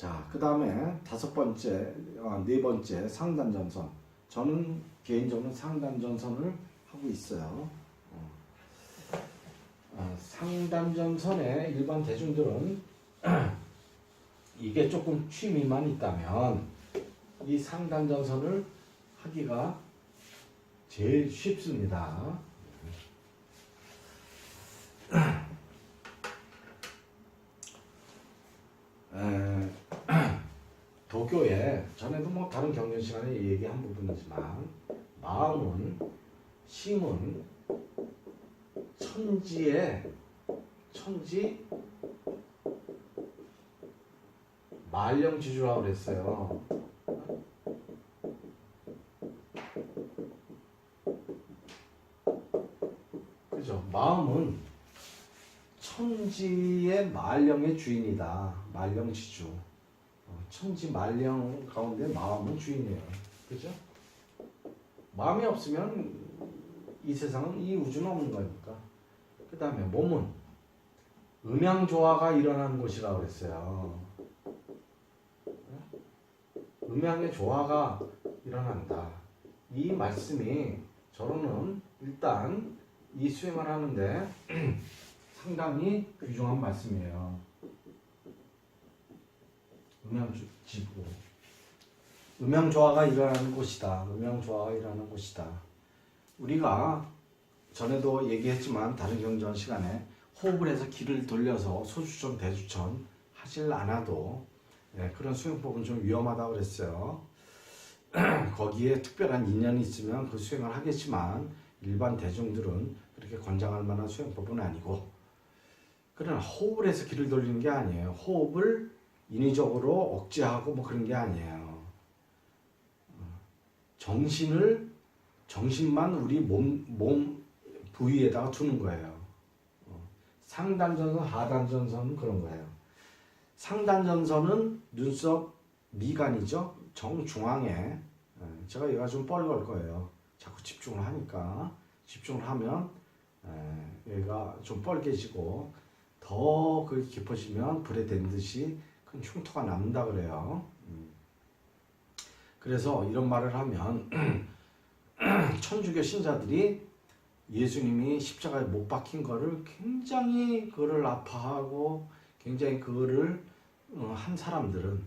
자, 그 다음에 네 번째 상단전선. 저는 개인적으로 상단전선을 하고 있어요. 상단전선의 일반 대중들은 이게 조금 취미만 있다면 이 상단전선을 하기가 제일 쉽습니다. 도교에 전에도 뭐 다른 경전 시간에 얘기한 부분이지만 마음은 심은 천지 말령지주라고 그랬어요. 그죠? 마음은 천지의 말령의 주인이다. 말령지주. 천지 말령 가운데 마음은 주인이에요. 그죠? 마음이 없으면 이 세상은, 이 우주는 없는 거니까. 그 다음에 몸은 음양조화가 일어나는 곳이라고 그랬어요. 음양의 조화가 일어난다. 이 말씀이 저는 일단 이 수행을 하는데 상당히 귀중한 말씀이에요. 음양지부. 음양조화가 일어나는 곳이다. 음양조화가 일어나는 곳이다. 우리가 전에도 얘기했지만 다른 경전 시간에 호흡을 해서 기를 돌려서 소주천, 대주천 하질 않아도 그런 수행법은 좀 위험하다고 그랬어요. 거기에 특별한 인연이 있으면 그 수행을 하겠지만 일반 대중들은 그렇게 권장할 만한 수행법은 아니고, 그러나 호흡을 해서 기를 돌리는 게 아니에요. 호흡을 인위적으로 억제하고 뭐 그런 게 아니에요. 정신만 우리 몸 부위에다가 두는 거예요. 상단전선, 하단전선은 그런 거예요. 상단전선은 눈썹 미간이죠. 정중앙에. 제가 얘가 좀 뻘걸 거예요. 자꾸 집중을 하니까. 집중을 하면 얘가 좀 뻘개지고 더 그게 깊어지면 불에 댄 듯이 큰 흉터가 남는다 그래요. 그래서 이런 말을 하면 천주교 신자들이 예수님이 십자가에 못 박힌 거를 굉장히 그거를 아파하고 굉장히 그거를 한 사람들은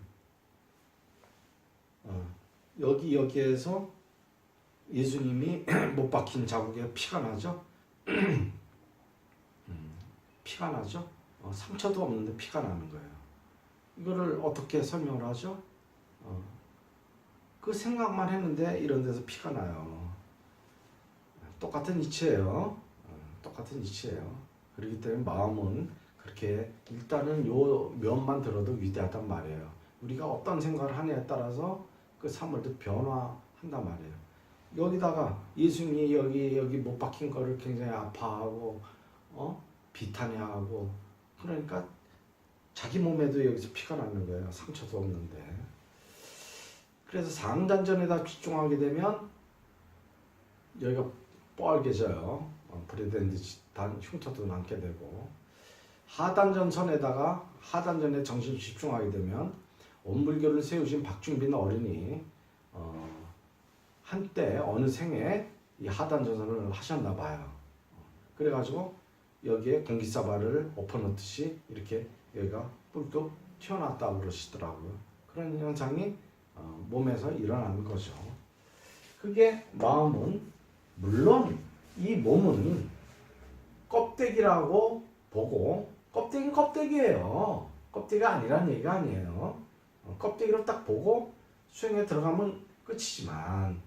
여기에서 예수님이 못 박힌 자국에 피가 나죠. 피가 나죠. 상처도 없는데 피가 나는 거예요. 이거를 어떻게 설명을 하죠? 그 생각만 했는데 이런 데서 피가 나요. 똑같은 이치예요. 똑같은 이치예요. 그렇기 때문에 마음은 그렇게 일단은 요 면만 들어도 위대하단 말이에요. 우리가 어떤 생각을 하냐에 따라서 그 사물도 변화한단 말이에요. 여기다가 예수님이 여기 못 박힌 거를 굉장히 아파하고 비탄해하고, 그러니까 자기 몸에도 여기서 피가 나는 거예요. 상처도 없는데. 그래서 상단전에다 집중하게 되면 여기가 뻘개져요. 불에 댄 듯이 흉터도 남게 되고, 하단전에 정신 집중하게 되면 온불교를 세우신 박중빈 어른이 한때 어느 생에 이 하단전선을 하셨나 봐요. 그래가지고 여기에 공기사발을 엎어놓듯이 이렇게 여기가 뿔뚝 튀어나왔다고 그러시더라고요. 그런 현상이 몸에서 일어나는 거죠. 그게 마음은, 물론 이 몸은 껍데기라고 보고, 껍데기는 껍데기예요. 껍데기가 아니라는 얘기가 아니에요. 껍데기로 딱 보고 수행에 들어가면 끝이지만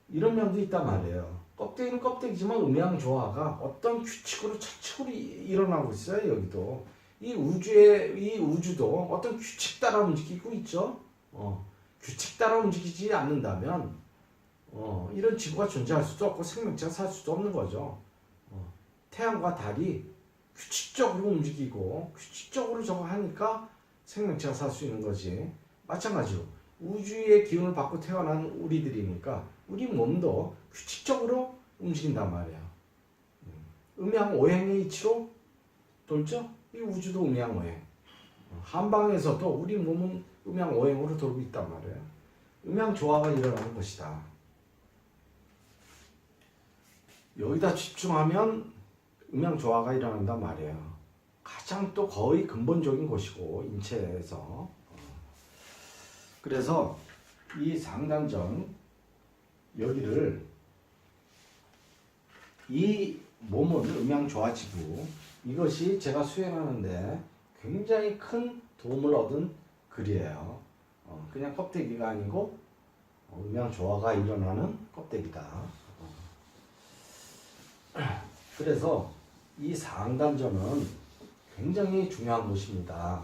이런 면도 있단 말이에요. 껍데기는 껍데기지만 음양조화가 어떤 규칙으로 차축으로 일어나고 있어요. 여기도 이 우주도 어떤 규칙 따라 움직이고 있죠. 규칙 따라 움직이지 않는다면 이런 지구가 존재할 수도 없고 생명체가 살 수도 없는 거죠. 태양과 달이 규칙적으로 움직이고 규칙적으로 저거 하니까 생명체가 살 수 있는 거지. 마찬가지로 우주의 기운을 받고 태어난 우리들이니까 우리 몸도 규칙적으로 움직인단 말이에요. 음양오행의 이치로 돌죠? 이 우주도 음양오행. 한방에서도 우리 몸은 음양 오행으로 돌고 있단 말이에요. 음양 조화가 일어나는 것이다. 여기다 집중하면 음양 조화가 일어난단 말이에요. 가장 또 거의 근본적인 것이고 인체에서. 그래서 이 상단전 여기를 이 몸은 음양조화지구 이것이 제가 수행하는데 굉장히 큰 도움을 얻은 글이에요. 그냥 껍데기가 아니고 음양조화가 일어나는 껍데기다. 그래서 이 상단전은 굉장히 중요한 것입니다.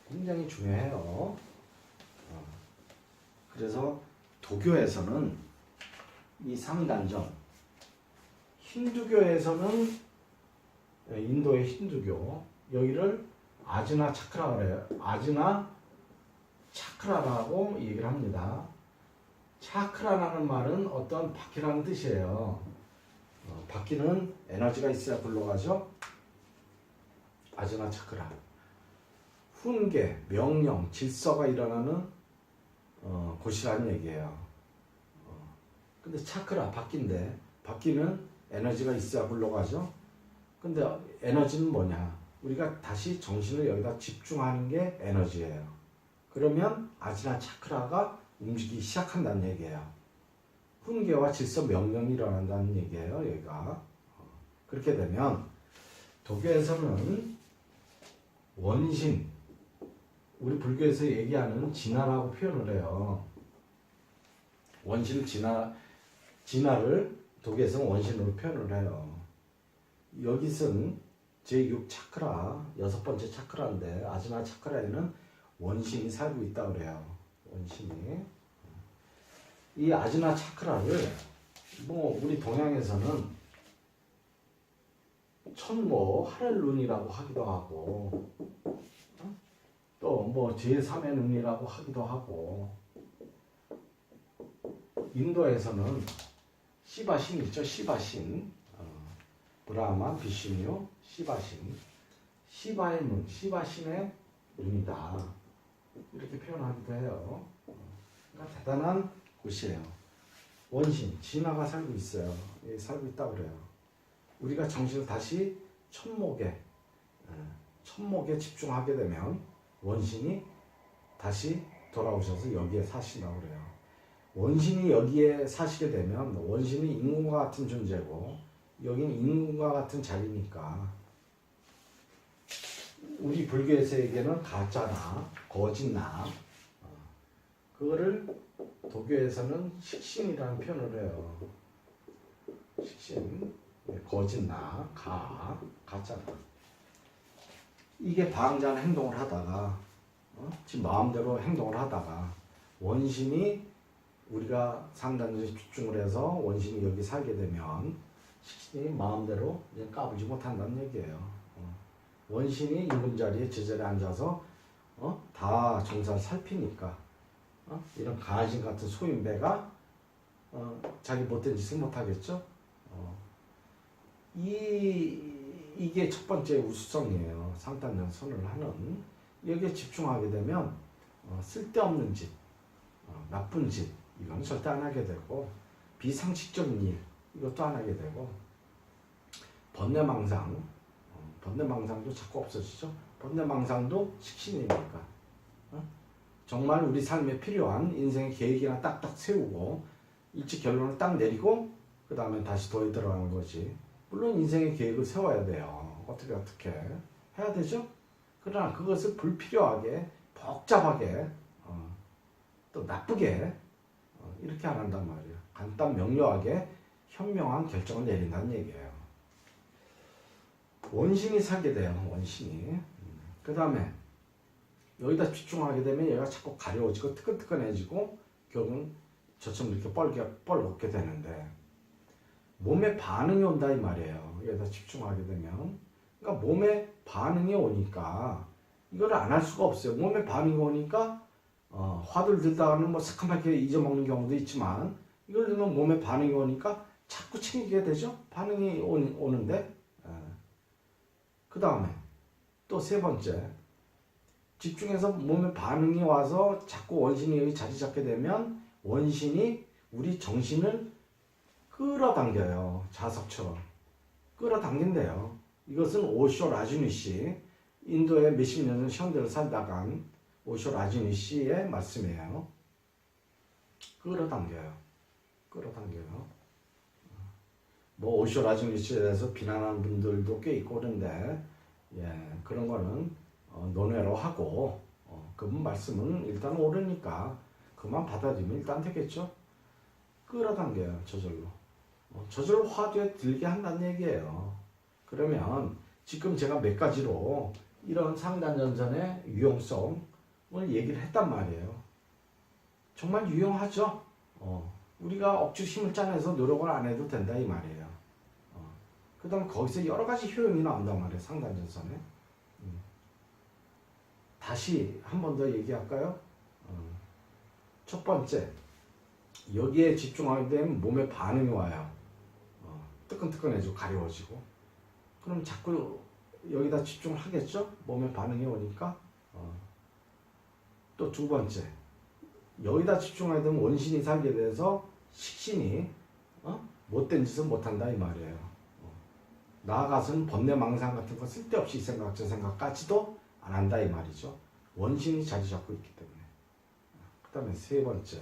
굉장히 중요해요. 그래서 도교에서는 이 상단전, 힌두교에서는 인도의 힌두교 여기를 아즈나 차크라 그래요. 아즈나 차크라라고 얘기를 합니다. 차크라라는 말은 어떤 바퀴라는 뜻이에요. 바퀴는 에너지가 있어야 굴러가죠. 아즈나 차크라. 훈계, 명령, 질서가 일어나는 곳이라는 얘기예요. 근데 차크라 바퀴인데 바퀴는 에너지가 있어야 굴러가죠. 근데 에너지는 뭐냐? 우리가 다시 정신을 여기다 집중하는 게 에너지예요. 그러면 아지나 차크라가 움직이기 시작한다는 얘기예요. 훈계와 질서 명령이 일어난다는 얘기예요. 여기가. 그렇게 되면 도교에서는 원신, 우리 불교에서 얘기하는 진화라고 표현을 해요. 원신 진화를 도교에서는 원신으로 표현을 해요. 여기서는 제6 차크라, 6번째 차크라인데 아즈나 차크라에는 원신이 살고 있다고 그래요. 원신이. 이 아즈나 차크라를 우리 동양에서는 천모 하렐룬이라고 하기도 하고 또 제3의 눈이라고 하기도 하고 인도에서는 시바신 있죠. 시바신 브라마, 비슈뉴, 시바신 시바의 눈, 시바신의 눈이다 이렇게 표현하기도 해요. 그러니까 대단한 곳이에요. 원신, 진화가 살고 있어요. 살고 있다고 그래요. 우리가 정신을 다시 천목에 집중하게 되면 원신이 다시 돌아오셔서 여기에 사신다고 그래요. 원신이 여기에 사시게 되면 원신이 인공과 같은 존재고 여기는 인공과 같은 자리니까 우리 불교에서에게는 가짜나 거짓나 그거를 도교에서는 식신이라는 표현을 해요. 식신, 거짓나, 가짜나. 이게 방자한 행동을 하다가 지금 마음대로 행동을 하다가 원신이 우리가 상단에 집중을 해서 원신이 여기 살게 되면 식신이 마음대로 이제 까불지 못한다는 얘기예요. 원신이 인분 자리에 제자리에 앉아서 다 정사를 살피니까 이런 간신 같은 소인배가 자기 못된 짓을 못하겠죠. 이게 첫 번째 우수성이에요. 상단전 선을 하는. 여기에 집중하게 되면 쓸데없는 짓, 나쁜 짓 이건 절대 안 하게 되고 비상식적인 일 이것도 안 하게 되고 번뇌망상도 자꾸 없어지죠. 번뇌망상도 식신이니까 정말 우리 삶에 필요한 인생의 계획이나 딱딱 세우고 일찍 결론을 딱 내리고 그 다음에 다시 도에 들어가는 거지. 물론 인생의 계획을 세워야 돼요. 어떻게 해야 되죠. 그러나 그것을 불필요하게 복잡하게 또 나쁘게 이렇게 안 한단 말이에요. 간단 명료하게 현명한 결정을 내린다는 얘기예요. 원신이 살게 돼요. 원신이. 그 다음에 여기다 집중하게 되면 얘가 자꾸 가려워지고 뜨끈뜨끈해지고 결국은 저처럼 이렇게 뻘겋게 되는데 몸에 반응이 온다 이 말이에요. 여기다 집중하게 되면. 그러니까 몸에 반응이 오니까 이걸 안 할 수가 없어요. 몸에 반응이 오니까 화들 들다가는 새카맣게 잊어먹는 경우도 있지만 이걸 넣으면 몸에 반응이 오니까 자꾸 챙기게 되죠. 반응이 오는데 그 다음에 또 세 번째 집중해서 몸에 반응이 와서 자꾸 원신이 여기 자리 잡게 되면 원신이 우리 정신을 끌어당겨요. 자석처럼 끌어당긴대요. 이것은 오쇼 라주니 씨, 인도에 몇십 년을 현대를 살다간 오쇼 라주니 씨의 말씀이에요. 끌어당겨요. 뭐 오쇼 라주니 씨에 대해서 비난하는 분들도 꽤 있고 그런데 그런 거는 논외로 하고 그분 말씀은 일단 옳으니까 그만 받아들이면 일단 되겠죠. 끌어당겨요. 저절로 화두에 들게 한다는 얘기예요. 그러면 지금 제가 몇 가지로 이런 상단전선의 유용성을 얘기를 했단 말이에요. 정말 유용하죠. 우리가 억지로 힘을 짜내서 노력을 안 해도 된다 이 말이에요. 그 다음에 거기서 여러 가지 효용이 나온단 말이에요. 상단전선에. 다시 한 번 더 얘기할까요? 첫 번째, 여기에 집중하게 되면 몸에 반응이 와요. 뜨끈뜨끈해지고 가려워지고. 그럼 자꾸 여기다 집중을 하겠죠? 몸에 반응이 오니까. 또 두 번째, 여기다 집중하게 되면 원신이 살게 돼서 식신이 못된 짓은 못한다 이 말이에요. 나아가서는 번뇌망상 같은 거 쓸데없이 생각 저 생각까지도 안 한다 이 말이죠. 원신이 자리 잡고 있기 때문에. 그 다음에 세 번째,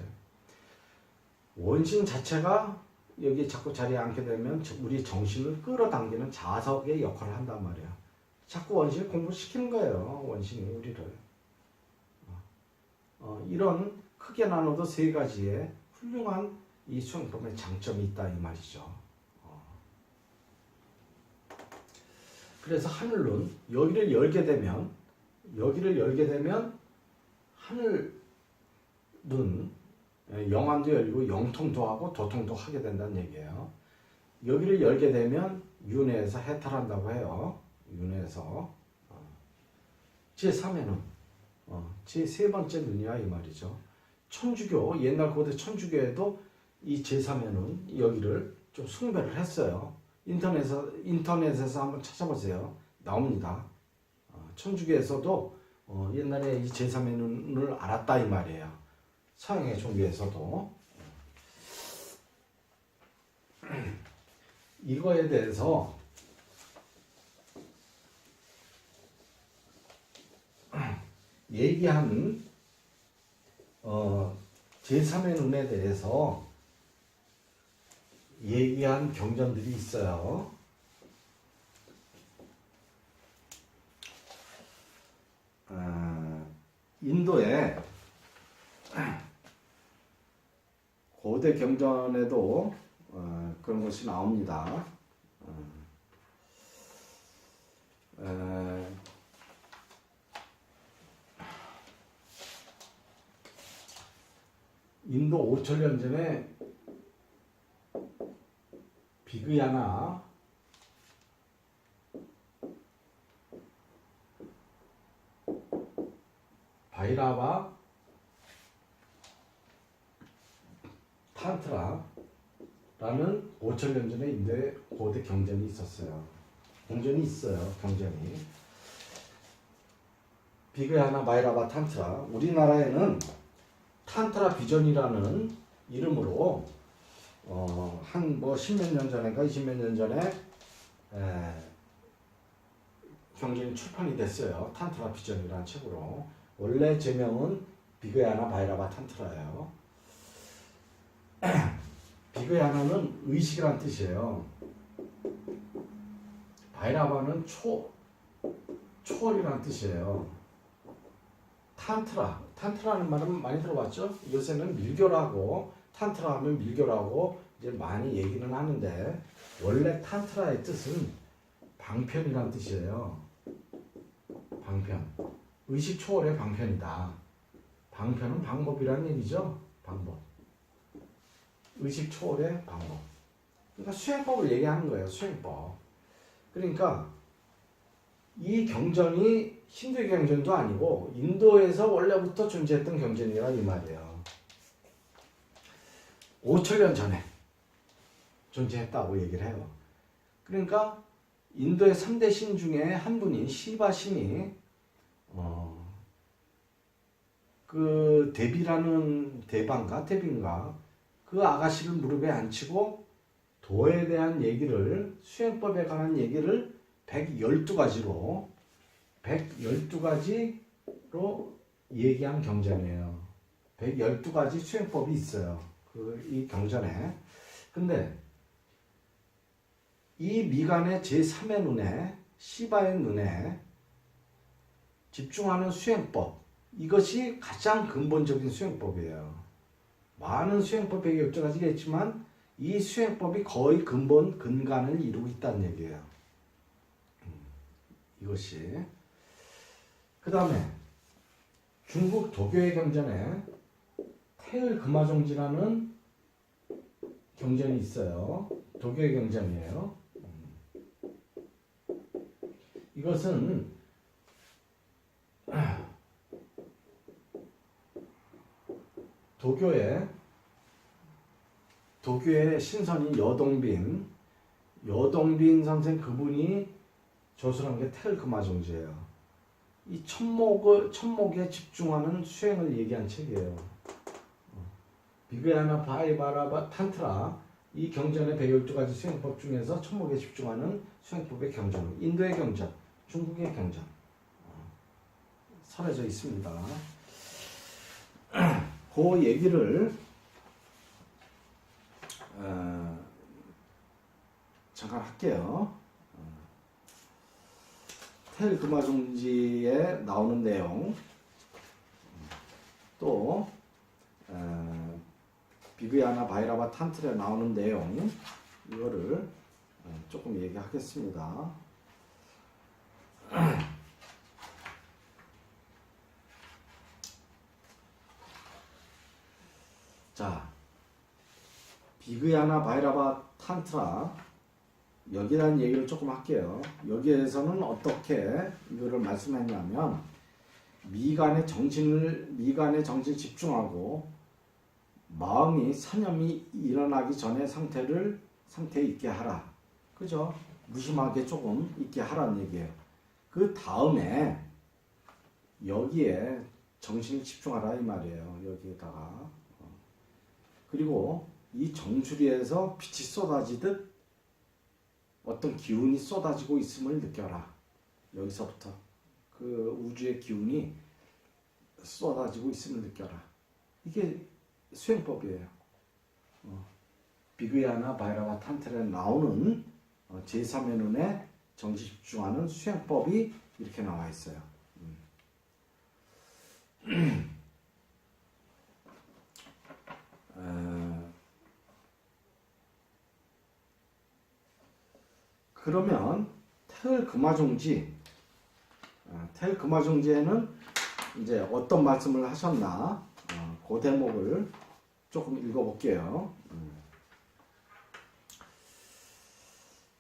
원신 자체가 여기 자꾸 자리에 앉게 되면 우리 정신을 끌어당기는 자석의 역할을 한단 말이에요. 자꾸 원신을 공부시키는 거예요. 원신이 우리를. 이런 크게 나눠도 세 가지의 훌륭한 이 수행법의 장점이 있다 이 말이죠. 그래서 하늘론 여기를 열게 되면 하늘은 영안도 열리고 영통도 하고 도통도 하게 된다는 얘기예요. 여기를 열게 되면 윤회에서 해탈한다고 해요. 윤회에서 제3회는 제3 번째 눈이야 이 말이죠. 천주교 옛날 고대 천주교에도 이 제3회는 여기를 좀 숭배를 했어요. 인터넷에서 한번 찾아보세요. 나옵니다. 천주교에서도 옛날에 이 제3의 눈을 알았다 이 말이에요. 서양의 종교에서도. 이거에 대해서 얘기한 제3의 눈에 대해서 얘기한 경전들이 있어요. 인도의 고대 경전에도 그런 것이 나옵니다. 인도 5천년 전에 비그야나 바이라바 탄트라라는 5천년 전에 인도에 고대 경전이 있었어요. 경전이 있어요. 경전이. 비그야나 바이라바 탄트라. 우리나라에는 탄트라 비전이라는 이름으로 한 뭐 10몇 년 전인가 20몇 년 전에 경전이 출판이 됐어요. 탄트라 비전이라는 책으로. 원래 제명은 비그야나 바이라바 탄트라예요. 비그야나는 의식이란 뜻이에요. 바이라바는 초월이란 뜻이에요. 탄트라는 말은 많이 들어봤죠? 요새는 밀교라고, 탄트라 하면 밀교라고 이제 많이 얘기는 하는데, 원래 탄트라의 뜻은 방편이란 뜻이에요. 방편. 의식 초월의 방편이다. 방편은 방법이란 얘기죠? 방법. 의식 초월의 방법. 그러니까 수행법을 얘기하는 거예요. 수행법. 그러니까 이 경전이 힌두의 경전도 아니고 인도에서 원래부터 존재했던 경전이라 이 말이에요. 5천년 전에 존재했다고 얘기를 해요. 그러니까 인도의 3대 신 중에 한 분인 시바 신이 그 대비인가 그 아가씨를 무릎에 앉히고 도에 대한 얘기를 수행법에 관한 얘기를 112가지로 얘기한 경전이에요. 112가지 수행법이 있어요. 이 경전에. 근데 이 미간의 제3의 눈에 시바의 눈에 집중하는 수행법, 이것이 가장 근본적인 수행법이에요. 많은 수행법 112가지가 있지만 이 수행법이 거의 근간을 이루고 있다는 얘기예요. 이것이. 그 다음에 중국 도교의 경전에 태을금화종지라는 경전이 있어요. 도교의 경전이에요. 이것은 도교의 신선인 여동빈 선생 그분이 저술한 게 태을금화종지예요. 이 천목에 집중하는 수행을 얘기한 책이에요. 비그야나 바이바라바 탄트라, 이 경전의 112가지 수행법 중에서 천목에 집중하는 수행법의 경전, 인도의 경전, 중국의 경전 설해져 있습니다. 그 얘기를 잠깐 할게요. 태을금화종지에 나오는 내용, 또 비그야나 바이라바 탄트레에 나오는 내용, 이거를 조금 얘기하겠습니다. 자, 비그야나 바이라바 탄트라, 여기에 대한 얘기를 조금 할게요. 여기에서는 어떻게 이거를 말씀했냐면, 미간에 정신 집중하고 마음이 사념이 일어나기 전에 상태에 있게 하라. 그죠? 무심하게 조금 있게 하라는 얘기예요. 그 다음에 여기에 정신을 집중하라 이 말이에요. 여기에다가. 그리고 이 정수리에서 빛이 쏟아지듯 어떤 기운이 쏟아지고 있음을 느껴라. 여기서부터 그 우주의 기운이 쏟아지고 있음을 느껴라. 이게 수행법이에요. 비그야나 바이라바 탄트레에 나오는 제3의 눈에 정신 집중하는 수행법이 이렇게 나와 있어요. 그러면 태을금화종지에는 이제 어떤 말씀을 하셨나, 그 대목을 조금 읽어볼게요.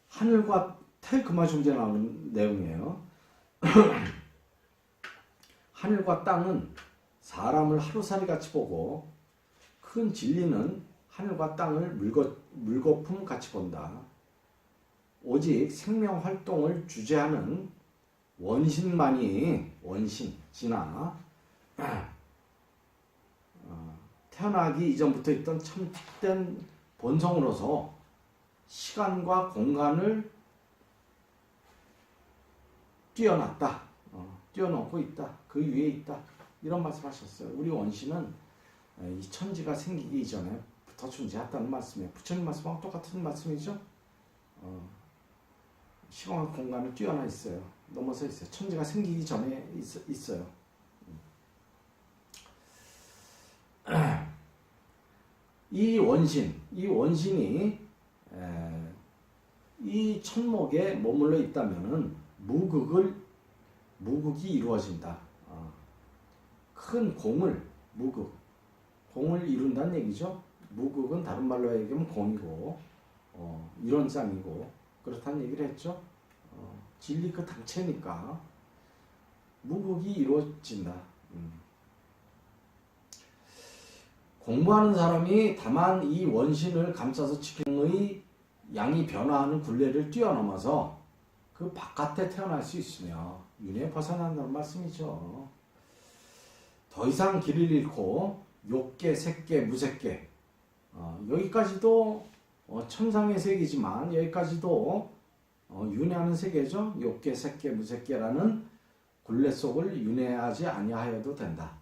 하늘과 태을금화종지에 나오는 내용이에요. 하늘과 땅은 사람을 하루살이 같이 보고 큰 진리는 하늘과 땅을 물거품 같이 본다. 오직 생명 활동을 주재하는 원신만이 진아 태어나기 이전부터 있던 참된 본성으로서 시간과 공간을 뛰어넘고 있다. 그 위에 있다. 이런 말씀하셨어요. 우리 원신은 이 천지가 생기기 이전에부터 존재했다는 말씀이에요. 부처님 말씀하고 똑같은 말씀이죠. 시간과 공간을 뛰어나 있어요. 넘어서 있어요. 천지가 생기기 전에 있어요. 이 원신이 이 천목에 머물러 있다면은 무극이 이루어진다. 큰 공을 이룬다는 얘기죠. 무극은 다른 말로 얘기하면 공이고 이론상이고 그렇다는 얘기를 했죠. 진리 그 당체니까 무극이 이루어진다. 공부하는 사람이 다만 이 원신을 감싸서 지킴의 양이 변화하는 굴레를 뛰어넘어서 그 바깥에 태어날 수 있으며 윤회에 벗어난다는 말씀이죠. 더 이상 길을 잃고 욕계, 색계, 무색계 여기까지도 천상의 세계지만 여기까지도 윤회하는 세계죠. 욕계, 색계, 무색계라는 굴레 속을 윤회하지 아니하여도 된다.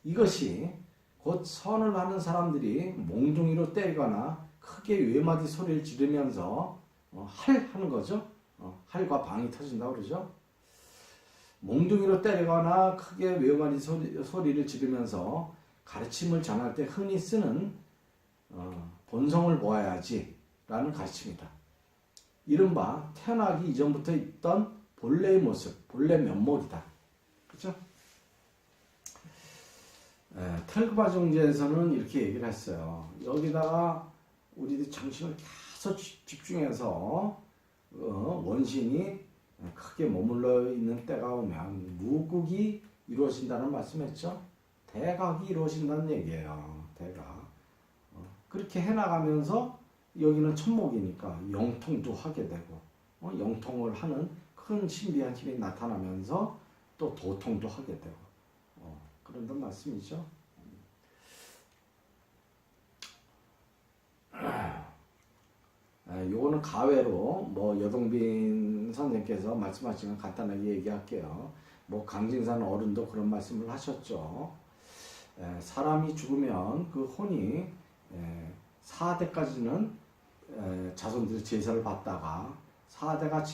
이것이 곧 선을 하는 사람들이 몽둥이로 때리거나 크게 외마디 소리를 지르면서 하는 거죠. 할과 방이 터진다고 그러죠. 몽둥이로 때리거나 크게 외마디 소리를 지르면서 가르침을 전할 때 흔히 쓰는 본성을 보아야지 라는 가르침이다. 이른바 태어나기 이전부터 있던 본래의 모습, 본래 면목이다. 그렇죠? 텔그마 정제에서는 이렇게 얘기를 했어요. 여기다가 우리들 정신을 계속 집중해서 원신이 크게 머물러 있는 때가 오면 무국이 이루어진다는 말씀했죠. 대각이 이루어진다는 얘기예요. 대각. 그렇게 해나가면서 여기는 천목이니까 영통도 하게 되고 영통을 하는 큰 신비한 힘이 나타나면서 또 도통도 하게 되고 그런단 말씀이죠. 요거는 가외로 뭐 여동빈 선생님께서 말씀하신 건 간단하게 얘기할게요. 뭐 강진산 어른도 그런 말씀을 하셨죠. 사람이 죽으면 그 혼이 4대까지는 자손들의 제사를 받다가 4대가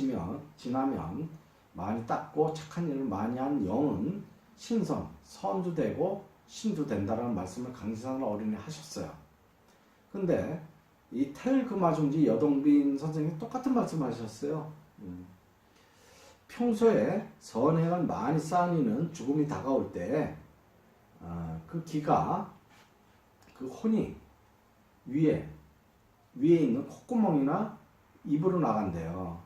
지나면 많이 닦고 착한 일을 많이 한 영은 신선, 선도 되고 신도 된다라는 말씀을 강진산 어른이 하셨어요. 근데 이 텔그마중지 여동빈 선생님이 똑같은 말씀을 하셨어요. 평소에 선행을 많이 쌓이는 죽음이 다가올 때 그 기가 그 혼이 위에 있는 콧구멍이나 입으로 나간대요.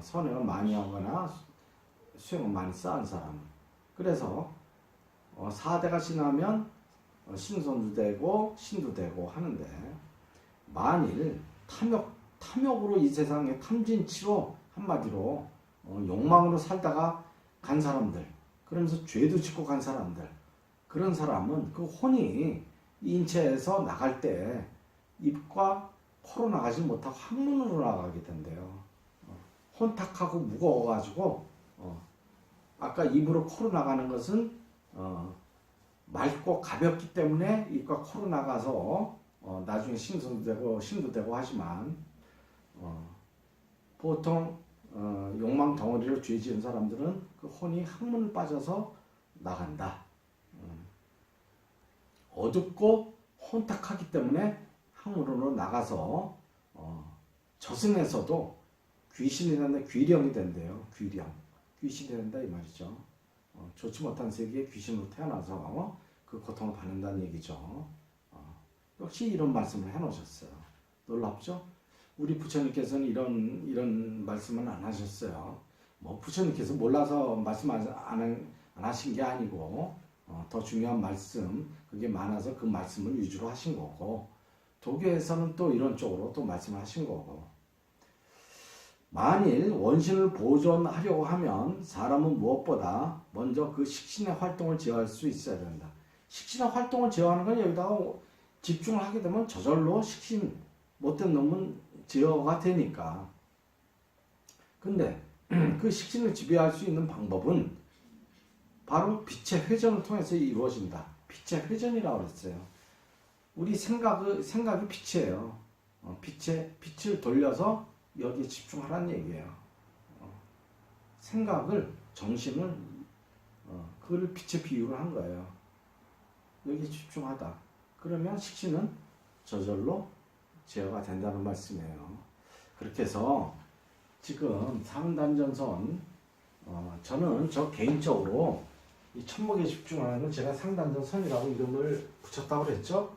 선행을 많이 하거나 수행을 많이 쌓은 사람은. 그래서 4대가 지나면 신선도 되고 신도 되고 하는데 만일 탐욕으로 이 세상에 탐진치로 한마디로 욕망으로 살다가 간 사람들, 그러면서 죄도 짓고 간 사람들, 그런 사람은 그 혼이 인체에서 나갈 때 입과 코로 나가지 못하고 항문으로 나가게 된대요. 혼탁하고 무거워가지고 아까 입으로 코로 나가는 것은 맑고 가볍기 때문에 입과 코로 나가서 나중에 신선도 되고 신도 되고 하지만 보통 욕망 덩어리로 죄 지은 사람들은 그 혼이 항문을 빠져서 나간다. 어둡고 혼탁하기 때문에 항문으로 나가서 저승에서도 귀신이 된다, 귀령이 된대요. 귀신이 된다 이 말이죠. 좋지 못한 세계에 귀신으로 태어나서 그 고통을 받는다는 얘기죠. 역시 이런 말씀을 해놓으셨어요. 놀랍죠? 우리 부처님께서는 이런 말씀은 안 하셨어요. 뭐 부처님께서 몰라서 말씀 안 하신 게 아니고 더 중요한 말씀 그게 많아서 그 말씀을 위주로 하신 거고 도교에서는 또 이런 쪽으로 또 말씀을 하신 거고 만일 원신을 보존하려고 하면 사람은 무엇보다 먼저 그 식신의 활동을 제어할 수 있어야 된다. 식신의 활동을 제어하는 건 여기다가 집중을 하게 되면 저절로 식신 못된 놈은 제어가 되니까. 근데 그 식신을 지배할 수 있는 방법은 바로 빛의 회전을 통해서 이루어진다. 빛의 회전이라고 그랬어요. 우리 생각이 빛이에요. 빛을 돌려서 여기에 집중하라는 얘기예요. 생각을, 정신을, 그걸 빛에 비유를 한 거예요. 여기에 집중하다. 그러면 식신은 저절로 제어가 된다는 말씀이에요. 그렇게 해서 지금 상단전선, 저는 저 개인적으로 이 천목에 집중하는 건 제가 상단전선이라고 이름을 붙였다고 그랬죠.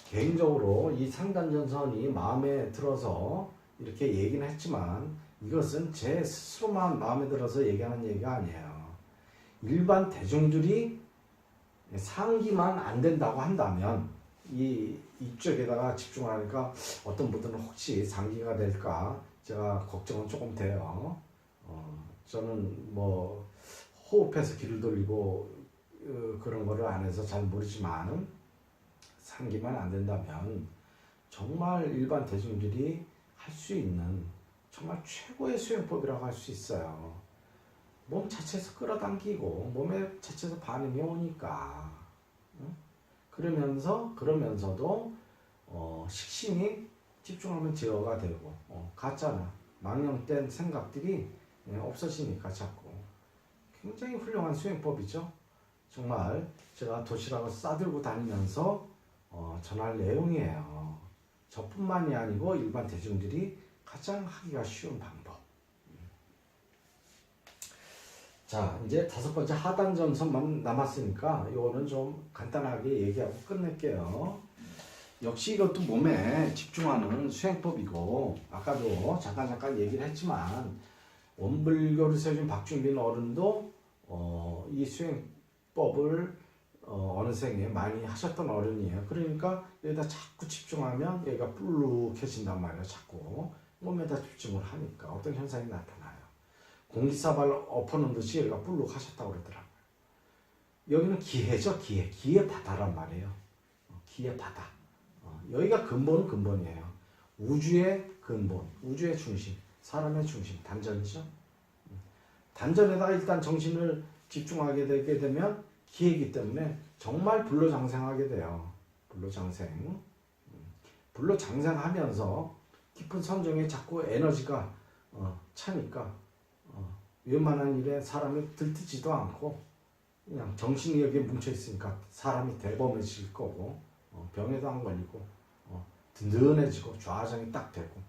개인적으로 이 상단전선이 마음에 들어서 이렇게 얘기는 했지만 이것은 제 스스로만 마음에 들어서 얘기하는 얘기가 아니에요. 일반 대중들이 상기만 안 된다고 한다면 이쪽에다가 집중을 하니까 어떤 분들은 혹시 상기가 될까 제가 걱정은 조금 돼요. 저는 뭐 호흡해서 귀를 돌리고 그런 거를 안 해서 잘 모르지만 상기만 안 된다면 정말 일반 대중들이 할 수 있는 정말 최고의 수행법이라고 할 수 있어요. 몸 자체에서 끌어당기고 몸에 자체에서 반응이 오니까 그러면서도 식신이 집중하면 제어가 되고 가짜나 망령된 생각들이 없어지니까 자꾸 굉장히 훌륭한 수행법이죠. 정말 제가 도시락을 싸들고 다니면서 전할 내용이에요. 저뿐만이 아니고 일반 대중들이 가장 하기가 쉬운 방법. 자, 이제 5번째 하단전선만 남았으니까 이거는 좀 간단하게 얘기하고 끝낼게요. 역시 이것도 몸에 집중하는 수행법이고 아까도 잠깐 얘기를 했지만 원불교를 세우신 박준빈 어른도 이 수행법을 어느 생에 많이 하셨던 어른이에요. 그러니까 여기다 자꾸 집중하면 여기가 불룩해진단 말이에요. 자꾸 몸에다 집중을 하니까 어떤 현상이 나타나요. 공기사발 엎어놓은 듯이 여기가 불룩하셨다고 그러더라고요. 여기는 기해죠. 기해 바다란 말이에요. 기해 바다. 여기가 근본이에요. 우주의 근본, 우주의 중심, 사람의 중심, 단전이죠. 단전에다가 일단 정신을 집중하게 되게 되면 기회이기 때문에 정말 불로장생하게 돼요. 불로장생하면서 깊은 선정에 자꾸 에너지가 차니까 웬만한 일에 사람이 들뜨지도 않고 그냥 정신이 여기에 뭉쳐 있으니까 사람이 대범해질 거고 병에도 안 걸리고 든든해지고 좌정이 딱 되고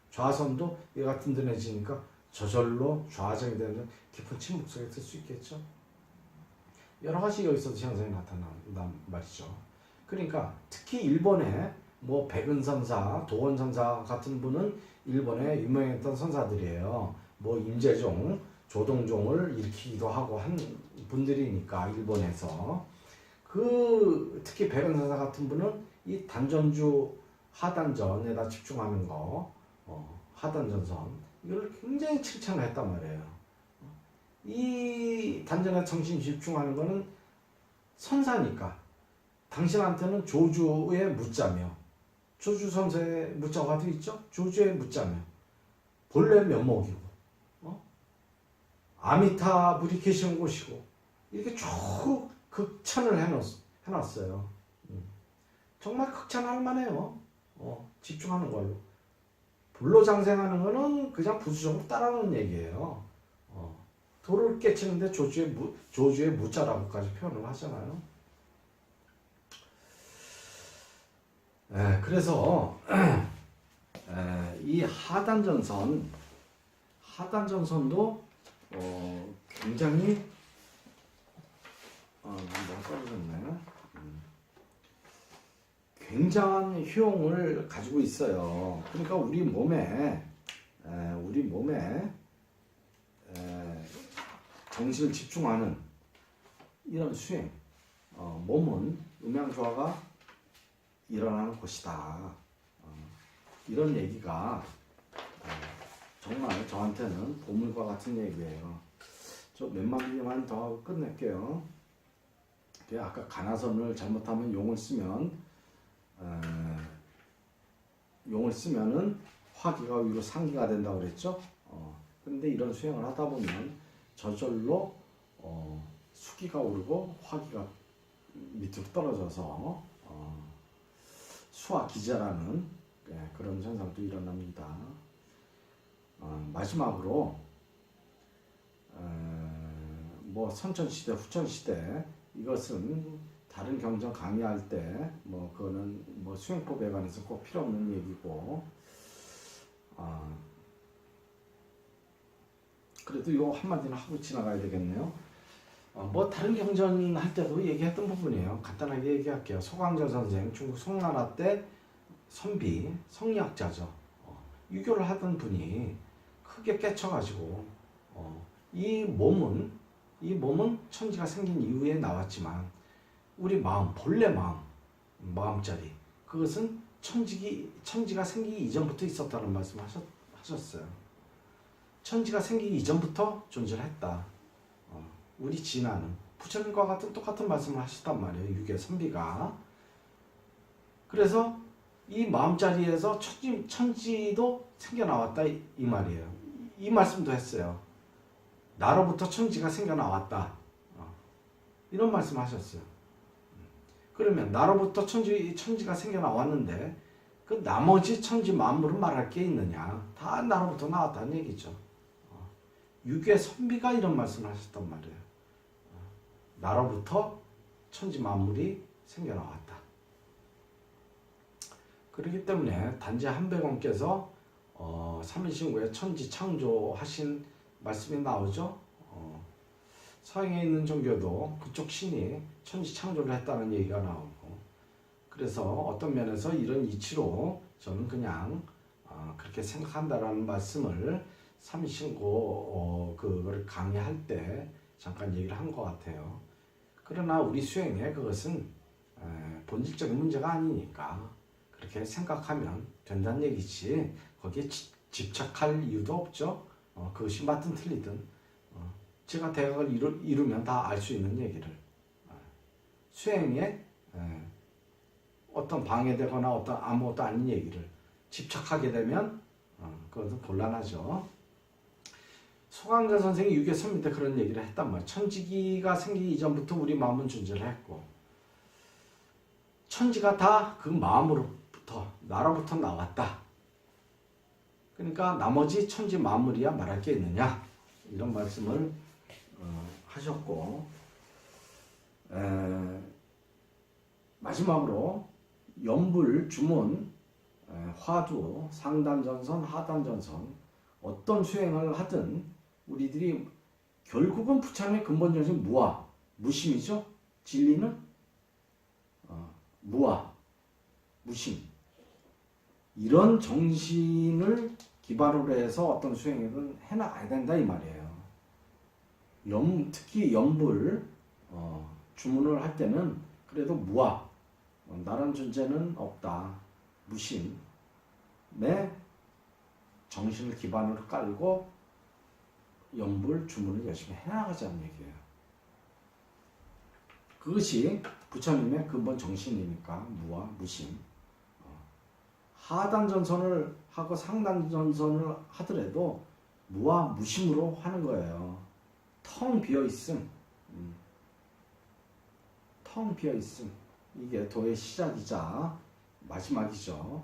좌선도 얘가 든든해지니까 저절로 좌정이 되는 깊은 침묵 속에 들 수 있겠죠. 여러 가지 여기서도 현상이 나타난단 말이죠. 그러니까 특히 일본의 뭐 백은선사, 도원선사 같은 분은 일본에 유명했던 선사들이에요. 뭐 임재종, 조동종을 일으키기도 하고 한 분들이니까 일본에서 특히 백은선사 같은 분은 이 단전주 하단전에다 집중하는 거, 하단전선 이걸 굉장히 칭찬을 했단 말이에요. 이 단전에 정신 집중하는 거는 선사니까 당신한테는 조주의 무자며 조주 선사의 무자가 되어 있죠. 조주의 무자며 본래 면목이고 아미타불이 계시는 곳이고 이렇게 쭉 극찬을 해놨어요. 정말 극찬할 만해요. 집중하는 걸로. 불로장생하는 거는 그냥 부수적으로 따라하는 얘기예요. 도를 깨치는데 조주의 무자라고까지 표현을 하잖아요. 그래서 이 하단전선도 굉장히 너무 떨어졌네. 굉장한 효용을 가지고 있어요. 그러니까 우리 몸에 정신을 집중하는 이런 수행, 몸은 음양조화가 일어나는 곳이다. 이런 얘기가 정말 저한테는 보물과 같은 얘기예요. 저 몇 마디만 더 하고 끝낼게요. 아까 간화선을 잘못하면 용을 쓰면은 화기가 위로 상기가 된다고 그랬죠. 그런데 이런 수행을 하다 보면 저절로 수기가 오르고 화기가 밑으로 떨어져서 수화기자라는 그런 현상도 일어납니다. 마지막으로 뭐 선천시대, 후천시대 이것은 다른 경전 강의할 때 그거는 수행법에 관해서 꼭 필요 없는 얘기고 그래도 이거 한마디는 하고 지나가야 되겠네요. 다른 경전 할 때도 얘기했던 부분이에요. 간단하게 얘기할게요. 소광전 선생, 중국 송나라 때 선비, 성리학자죠. 유교를 하던 분이 크게 깨쳐가지고 이 몸은 천지가 생긴 이후에 나왔지만 우리 마음, 본래 마음자리 그것은 천지가 생기기 이전부터 있었다는 말씀을 하셨어요. 천지가 생기기 이전부터 존재를 했다. 우리 진화는 부처님과 똑같은 말씀을 하셨단 말이에요. 육의 선비가. 그래서 이 마음자리에서 천지도 생겨나왔다 이 말이에요. 이 말씀도 했어요. 나로부터 천지가 생겨나왔다. 이런 말씀 하셨어요. 그러면 나로부터 천지가 생겨나왔는데 그 나머지 천지 만물은 말할 게 있느냐. 다 나로부터 나왔다는 얘기죠. 육의 선비가 이런 말씀을 하셨단 말이에요. 나로부터 천지 만물이 생겨나왔다. 그렇기 때문에 단지 한백원께서 삼일신구에 천지 창조하신 말씀이 나오죠. 서양에 있는 종교도 그쪽 신이 천지 창조를 했다는 얘기가 나오고, 그래서 어떤 면에서 이런 이치로 저는 그냥 그렇게 생각한다라는 말씀을 삼일신구 그걸 강의할 때 잠깐 얘기를 한 것 같아요. 그러나 우리 수행에 그것은 본질적인 문제가 아니니까 그렇게 생각하면 된다는 얘기지, 거기에 집착할 이유도 없죠. 그것이 맞든 틀리든 제가 대각을 이루면 다 알 수 있는 얘기를, 수행에 어떤 방해되거나 어떤 아무것도 아닌 얘기를 집착하게 되면 그것은 곤란하죠. 소강자 선생이 육의 선미 때 그런 얘기를 했단 말이에요. 천지기가 생기기 이전부터 우리 마음은 존재를 했고, 천지가 다 그 마음으로부터, 나로부터 나왔다. 그러니까 나머지 천지 만물이야 말할 게 있느냐, 이런 말씀을 하셨고, 마지막으로 연불, 주문, 화두, 상단전선, 하단전선, 어떤 수행을 하든 우리들이 결국은 부처님의 근본 정신 무아, 무심이죠. 진리는 무아, 무심, 이런 정신을 기반으로 해서 어떤 수행을 해나가야 된다 이 말이에요. 특히 연불, 주문을 할 때는 그래도 무아, 나란 존재는 없다, 무심의 정신을 기반으로 깔고 연불, 주문을 열심히 해나가자는 얘기예요. 그것이 부처님의 근본 정신이니까 무아, 무심. 하단전선을 하고 상단전선을 하더라도 무아, 무심으로 하는 거예요. 텅 비어있음. 텅 비어있음. 이게 도의 시작이자 마지막이죠.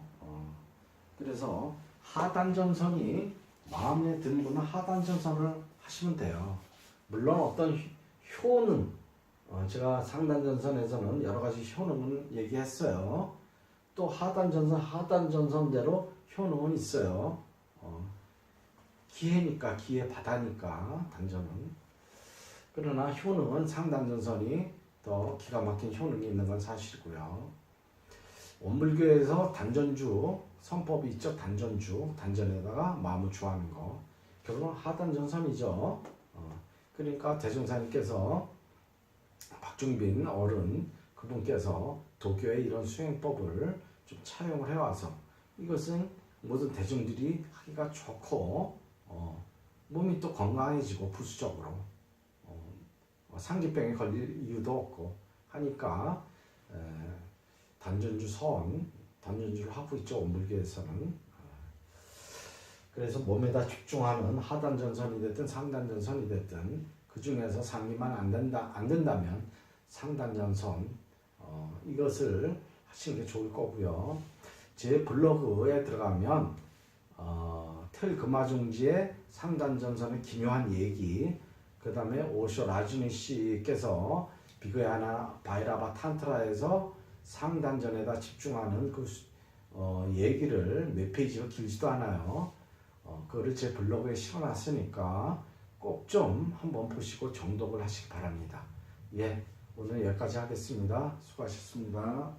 그래서 하단전선이 마음에 드는 분은 하단전선을 하시면 돼요. 물론 어떤 효능, 제가 상단전선에서는 여러 가지 효능을 얘기했어요. 또 하단전선대로 효능은 있어요. 기회니까, 기회 바다니까 단전은. 그러나 효능은 상단전선이 더 기가 막힌 효능이 있는 건 사실이고요. 원불교에서 단전주 선법이 있죠. 단전주, 단전에다가 마음을 주하는 거, 결국은 하단전선이죠. 그러니까 대종사님께서 박중빈 어른 그분께서 도교의 이런 수행법을 좀 차용을 해와서 이것은 모든 대중들이 하기가 좋고 몸이 또 건강해지고 부수적으로 상기병에 걸릴 이유도 없고 하니까 단전주를 하고 있죠. 원불교에서는. 그래서 몸에다 집중하는 하단전선이 됐든 상단전선이 됐든 그 중에서 상기만 안 된다면 상단전선 이것을 하시는 게 좋을 거고요. 제 블로그에 들어가면 텔금화중지의 상단전선의 기묘한 얘기, 그 다음에 오쇼 라주니 씨께서 비그야나 바이라바 탄트라에서 상단전에다 집중하는 그 얘기를 몇 페이지가 길지도 않아요. 그거를 제 블로그에 실어놨으니까 꼭 좀 한번 보시고 정독을 하시기 바랍니다. 예, 오늘 여기까지 하겠습니다. 수고하셨습니다.